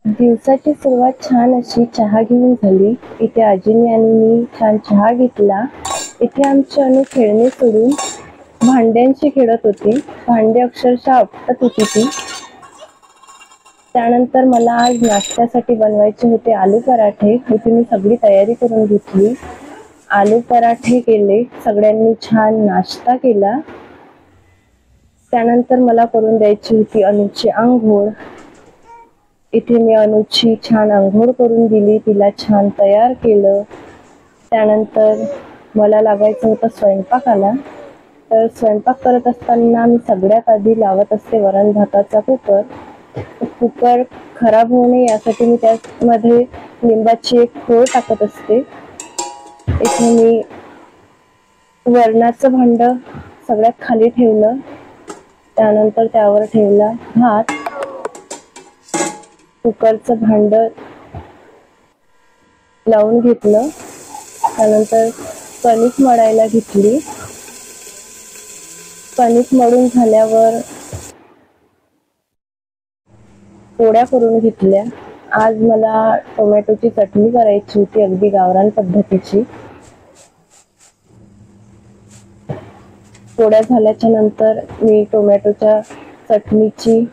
दिवसाची सुरुवात छान अशी चहा घेऊन झाली. इथे आजीनी आणि मी छान चहा घेतला. इथे आमची अनु खेळणे सोडून भांड्यांशी खेळत होती. भांडे अक्षरशः आपटत होती ती. त्यानंतर मला आज नाश्त्यासाठी बनवायचे होते आलू पराठे. इथे मी सगळी तयारी करून घेतली. आलू पराठे केले. सगळ्यांनी छान नाश्ता केला. त्यानंतर मला करून द्यायची होती अनुची अंघोळ. इथे मी अनुची छान अंघोळ करून दिली. तिला छान तयार केलं. त्यानंतर मला लागायचं होतं स्वयंपाकाला. तर स्वयंपाक करत असताना मी सगळ्यात आधी लावत असते वरण भाताचा कुकर. कुकर खराब होऊ नये यासाठी मी त्यामध्ये लिंबाची एक फोड टाकत असते. इथे मी वरणाचं भांड सगळ्यात खाली ठेवलं. त्यानंतर त्यावर ठेवला भात. कुकरचं भांड लावून घेतलं. त्यानंतर कणिक मळायला घेतली. कणिक मळून झाल्यावर पोळ्या करून घेतल्या. आज मला टोमॅटोची चटणी करायची होती, अगदी गावरान पद्धतीची. पोळ्या झाल्याच्या नंतर मी टोमॅटोच्या चटणीची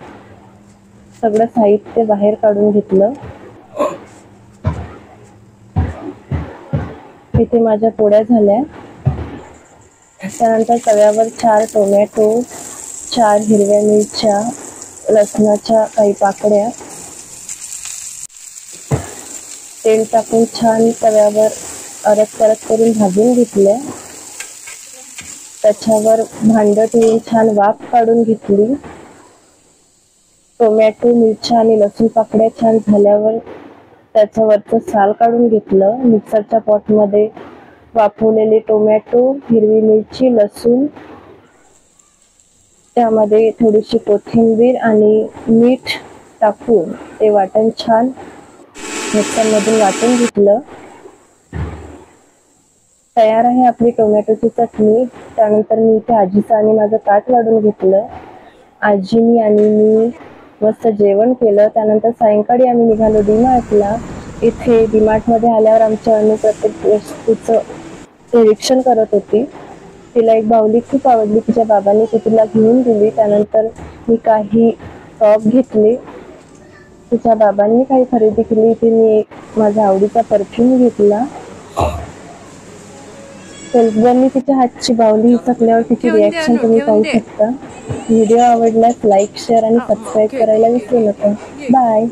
सगळं साहित्य बाहेर काढून घेतलं. इथे माझ्या पोळ्या झाल्या. त्यानंतर तव्यावर 4 टोमॅटो, 4 हिरव्या मिरच्या, लसणाच्या काही पाकळ्या, तेल टाकून छान तव्यावर अरत करून भाजून घेतल्या. त्याच्यावर भांड ठेवून छान वाफ काढून घेतली. टोमॅटो, मिरच्या आणि लसूण पाकळ्या छान झाल्यावर त्याच्यावरचं साल काढून घेतलं. मिक्सरच्या पॉटमध्ये वाफवलेले टोमॅटो, हिरवी मिरची, लसूण, त्यामध्ये थोडीशी कोथिंबीर आणि मीठ टाकून ते वाटण छान मिक्सरमधून वाटून घेतलं. तयार आहे आपली टोमॅटोची चटणी. त्यानंतर मी इथे आजीचं आणि माझं ताट वाढून घेतलं. आजीनी आणि मी मस्त जेवण केलं. त्यानंतर सायंकाळी आम्ही निघालो डीमार्टला. इथे डीमार्टमध्ये आल्यावर आमच्या अनु प्रत्येक वस्तूचं निरीक्षण करत होती. तिला एक बाहुली खूप आवडली. तिच्या बाबांनी ती तिला घेऊन दिली. त्यानंतर मी काही टॉप घेतले. तिच्या बाबांनी काही खरेदी केली. इथे मी एक माझ्या आवडीचा परफ्यूम घेतला. सेल्सगर्लनी तिच्या हातची बाहुली हिसकल्यावर तिची रिॲक्शन तुम्ही पाहू शकता. व्हिडिओ आवडल्यास लाईक, शेअर आणि सबस्क्राईब करायला विसरू नका. बाय.